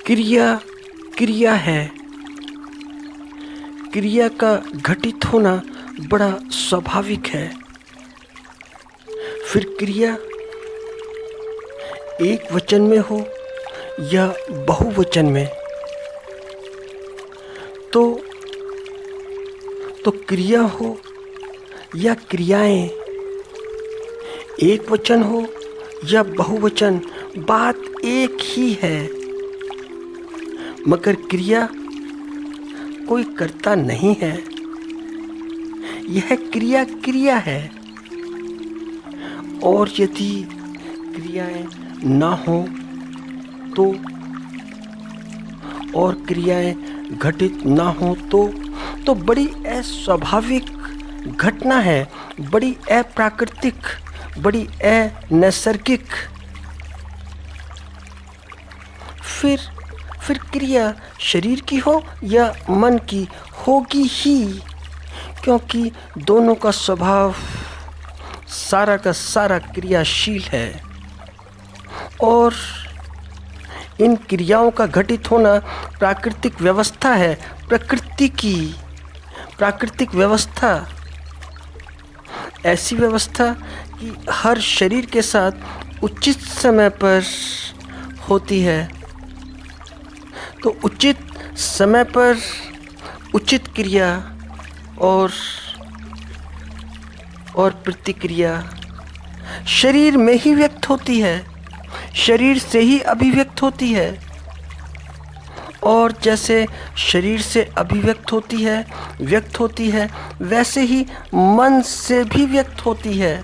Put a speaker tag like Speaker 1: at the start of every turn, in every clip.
Speaker 1: क्रिया क्रिया है। क्रिया का घटित होना बड़ा स्वाभाविक है। फिर क्रिया एक वचन में हो या बहुवचन में, तो क्रिया हो या क्रियाएं, एक वचन हो या बहुवचन, बात एक ही है। मगर क्रिया कोई करता नहीं है, यह क्रिया क्रिया है। और यदि क्रियाएं ना हो तो, और क्रियाएं घटित ना हो तो बड़ी अस्वाभाविक घटना है, बड़ी अप्राकृतिक, बड़ी अनैसर्गिक। फिर क्रिया शरीर की हो या मन की होगी ही, क्योंकि दोनों का स्वभाव सारा का सारा क्रियाशील है। और इन क्रियाओं का घटित होना प्राकृतिक व्यवस्था है, प्रकृति की प्राकृतिक व्यवस्था। ऐसी व्यवस्था कि हर शरीर के साथ उचित समय पर होती है। तो उचित समय पर उचित क्रिया और प्रतिक्रिया शरीर में ही व्यक्त होती है, शरीर से ही अभिव्यक्त होती है। और जैसे शरीर से अभिव्यक्त होती है, वैसे ही मन से भी व्यक्त होती है।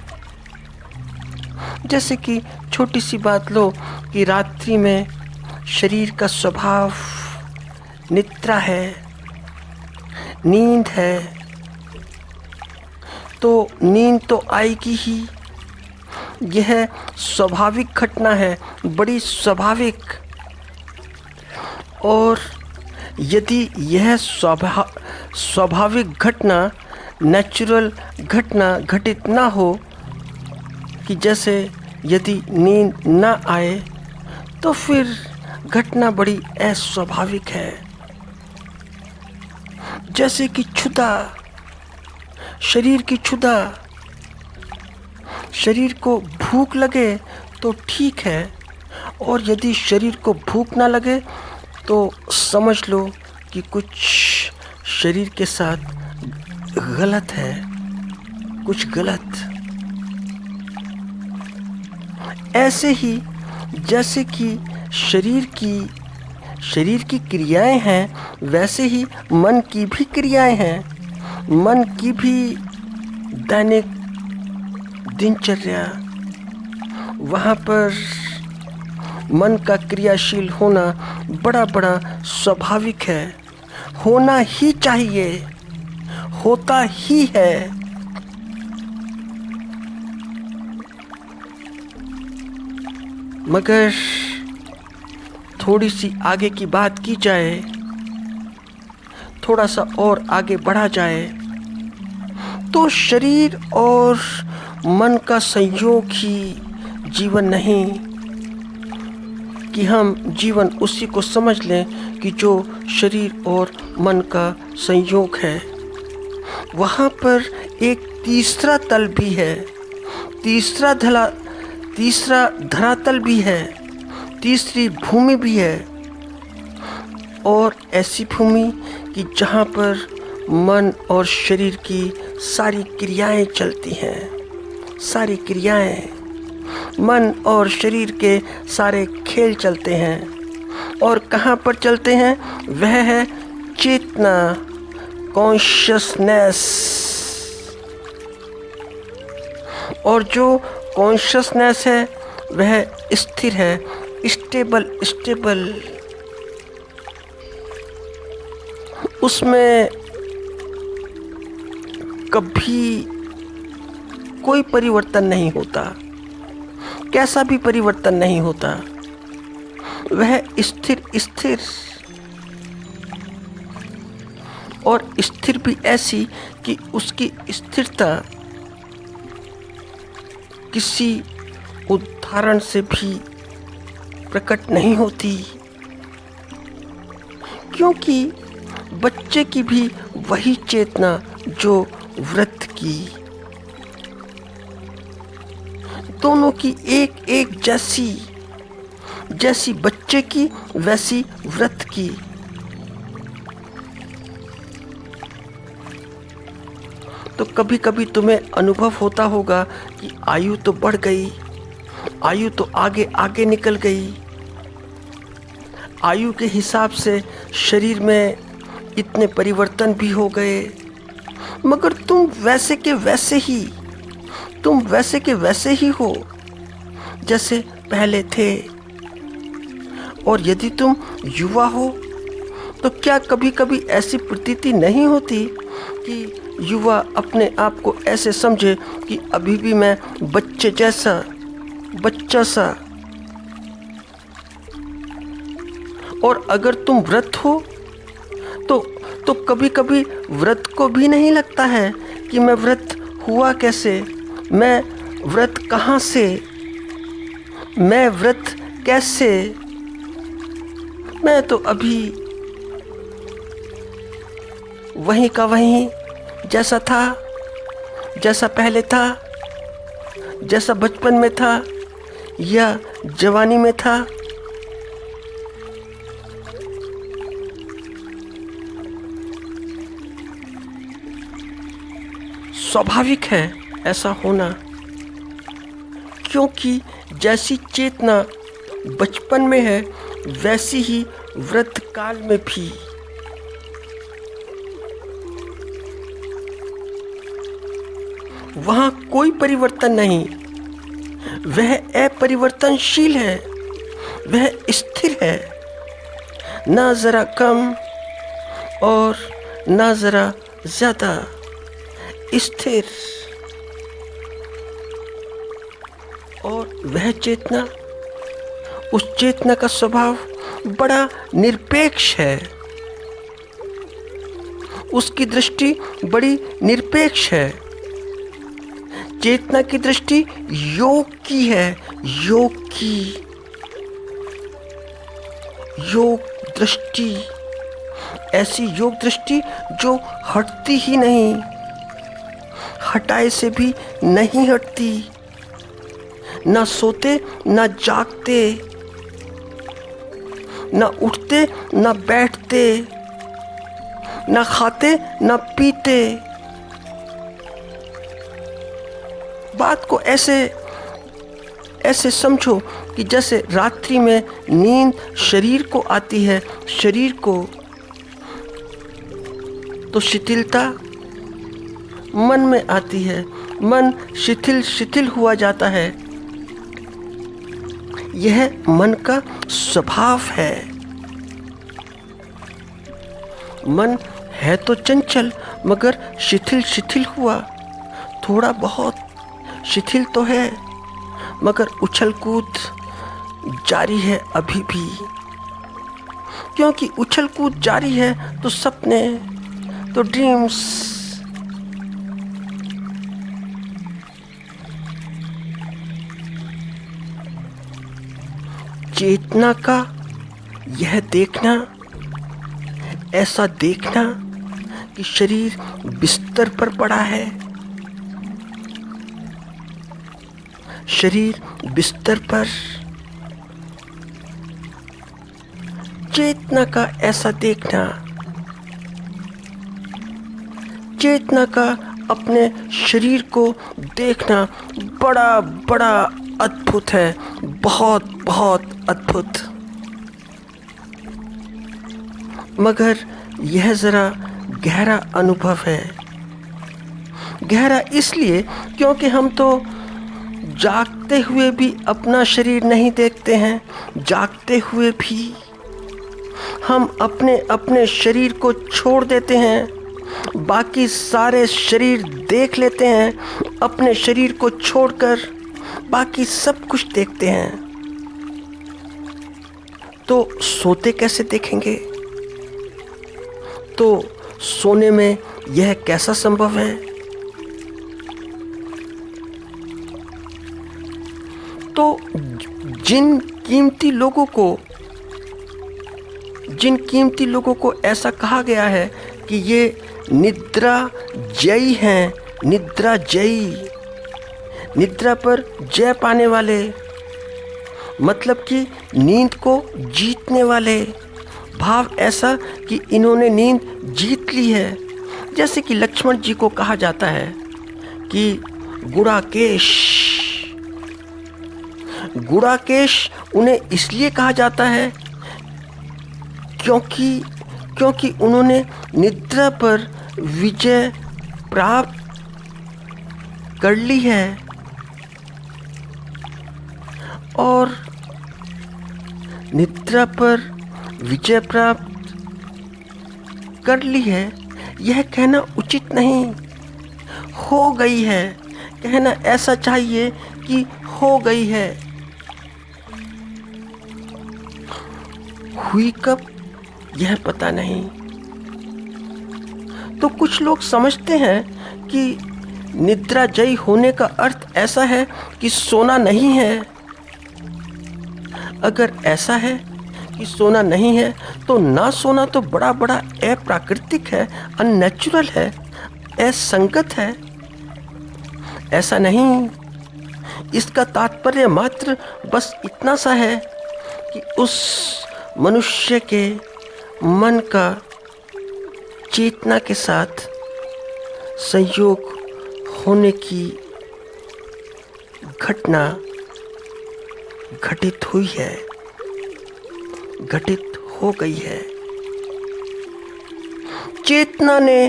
Speaker 1: जैसे कि छोटी सी बात लो कि रात्रि में शरीर का स्वभाव निद्रा है, नींद है, तो नींद तो आएगी ही। यह स्वाभाविक घटना है, बड़ी स्वाभाविक। और यदि यह स्वाभाविक घटना, नेचुरल घटना घटित ना हो, कि जैसे यदि नींद ना आए, तो फिर घटना बड़ी अस्वाभाविक है। जैसे कि क्षुधा, शरीर की क्षुधा, शरीर को भूख लगे तो ठीक है, और यदि शरीर को भूख ना लगे तो समझ लो कि कुछ शरीर के साथ गलत है, कुछ गलत। ऐसे ही जैसे कि शरीर की क्रियाएं हैं, वैसे ही मन की भी क्रियाएं हैं। मन की भी दैनिक दिनचर्या, वहाँ पर मन का क्रियाशील होना बड़ा स्वाभाविक है, होना ही चाहिए, होता ही है। मगर थोड़ी सी आगे की बात की जाए, थोड़ा सा और आगे बढ़ा जाए, तो शरीर और मन का संयोग ही जीवन नहीं, कि हम जीवन उसी को समझ लें कि जो शरीर और मन का संयोग है। वहाँ पर एक तीसरा तल भी है, तीसरा धरातल भी है, तीसरी भूमि भी है। और ऐसी भूमि कि जहाँ पर मन और शरीर की सारी क्रियाएं चलती हैं, सारी क्रियाएं, मन और शरीर के सारे खेल चलते हैं। और कहाँ पर चलते हैं? वह है चेतना, कॉन्शियसनेस। और जो कॉन्शियसनेस है वह स्थिर है, स्टेबल। उसमें कभी कोई परिवर्तन नहीं होता, कैसा भी परिवर्तन नहीं होता। वह स्थिर और स्थिर भी ऐसी कि उसकी स्थिरता किसी उदाहरण से भी प्रकट नहीं होती। क्योंकि बच्चे की भी वही चेतना जो वृद्ध की, दोनों की एक एक जैसी बच्चे की वैसी वृद्ध की। तो कभी कभी तुम्हें अनुभव होता होगा कि आयु तो बढ़ गई, आयु तो आगे आगे निकल गई, आयु के हिसाब से शरीर में इतने परिवर्तन भी हो गए, मगर तुम वैसे के वैसे ही हो जैसे पहले थे। और यदि तुम युवा हो तो क्या कभी कभी ऐसी प्रतीति नहीं होती कि युवा अपने आप को ऐसे समझे कि अभी भी मैं बच्चा सा। और अगर तुम वृद्ध हो तो कभी कभी वृद्ध को भी नहीं लगता है कि मैं वृद्ध हुआ कैसे, मैं वृद्ध कहाँ से, मैं वृद्ध कैसे, मैं तो अभी वहीं का वहीं जैसा था, जैसा पहले था, जैसा बचपन में था या जवानी में था। स्वाभाविक है ऐसा होना, क्योंकि जैसी चेतना बचपन में है वैसी ही वृद्ध काल में भी। वहाँ कोई परिवर्तन नहीं, वह अपरिवर्तनशील है, वह स्थिर है, ना जरा कम और ना जरा ज्यादा, स्थिर। और वह चेतना, उस चेतना का स्वभाव बड़ा निरपेक्ष है, उसकी दृष्टि बड़ी निरपेक्ष है। चेतना की दृष्टि योग की है, योग दृष्टि, ऐसी योग दृष्टि जो हटती ही नहीं, हटाए से भी नहीं हटती, ना सोते ना जागते, ना उठते ना बैठते, ना खाते ना पीते। बात को ऐसे समझो कि जैसे रात्रि में नींद शरीर को आती है, शरीर को, तो शिथिलता मन में आती है, मन शिथिल हुआ जाता है। यह मन का स्वभाव है। मन है तो चंचल मगर शिथिल हुआ, थोड़ा बहुत शिथिल तो है, मगर उछल कूद जारी है अभी भी। क्योंकि उछल कूद जारी है तो सपने, तो ड्रीम्स, चेतना का यह देखना, ऐसा देखना कि शरीर बिस्तर पर पड़ा है, शरीर बिस्तर पर, चेतना का ऐसा देखना, चेतना का अपने शरीर को देखना बड़ा अद्भुत है, बहुत अद्भुत। मगर यह जरा गहरा अनुभव है। गहरा इसलिए क्योंकि हम तो जागते हुए भी अपना शरीर नहीं देखते हैं, जागते हुए भी हम अपने शरीर को छोड़ देते हैं, बाकी सारे शरीर देख लेते हैं, अपने शरीर को छोड़कर बाकी सब कुछ देखते हैं। तो सोते कैसे देखेंगे? तो सोने में यह कैसा संभव है? तो जिन कीमती लोगों को जिन कीमती लोगों को ऐसा कहा गया है कि ये निद्रा जयी हैं, निद्रा जयी, निद्रा पर जय पाने वाले, मतलब कि नींद को जीतने वाले। भाव ऐसा कि इन्होंने नींद जीत ली है। जैसे कि लक्ष्मण जी को कहा जाता है कि गुड़ाकेश, गुड़ाकेश उन्हें इसलिए कहा जाता है क्योंकि उन्होंने निद्रा पर विजय प्राप्त कर ली है। और निद्रा पर विजय प्राप्त कर ली है, यह कहना उचित नहीं। हो गई है कहना ऐसा चाहिए कि हो गई है। हुई कब यह पता नहीं। तो कुछ लोग समझते हैं कि निद्रा जयी होने का अर्थ ऐसा है कि सोना नहीं है। अगर ऐसा है कि सोना नहीं है तो ना सोना तो बड़ा अप्राकृतिक है, अननेचुरल है, असंगत है। ऐसा नहीं। इसका तात्पर्य मात्र बस इतना सा है कि उस मनुष्य के मन का चेतना के साथ संयोग होने की घटना घटित हुई है, घटित हो गई है। चेतना ने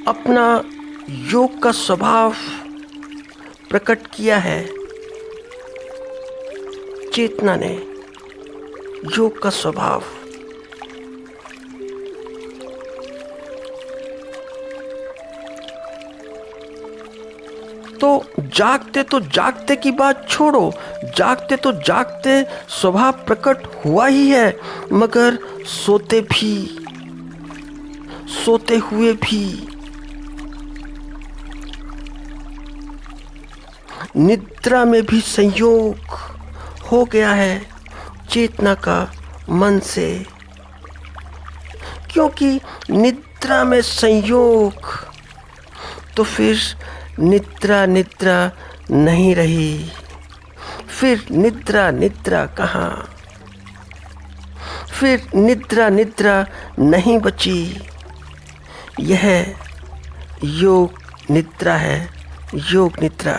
Speaker 1: अपना योग का स्वभाव प्रकट किया है। चेतना ने योग का स्वभाव। तो जागते की बात छोड़ो, जागते स्वभाव प्रकट हुआ ही है, मगर सोते हुए भी निद्रा में भी संयोग हो गया है चेतना का मन से। क्योंकि निद्रा में संयोग, तो फिर निद्रा नहीं रही। फिर निद्रा कहाँ? फिर निद्रा नहीं बची। यह योग निद्रा है, योग निद्रा।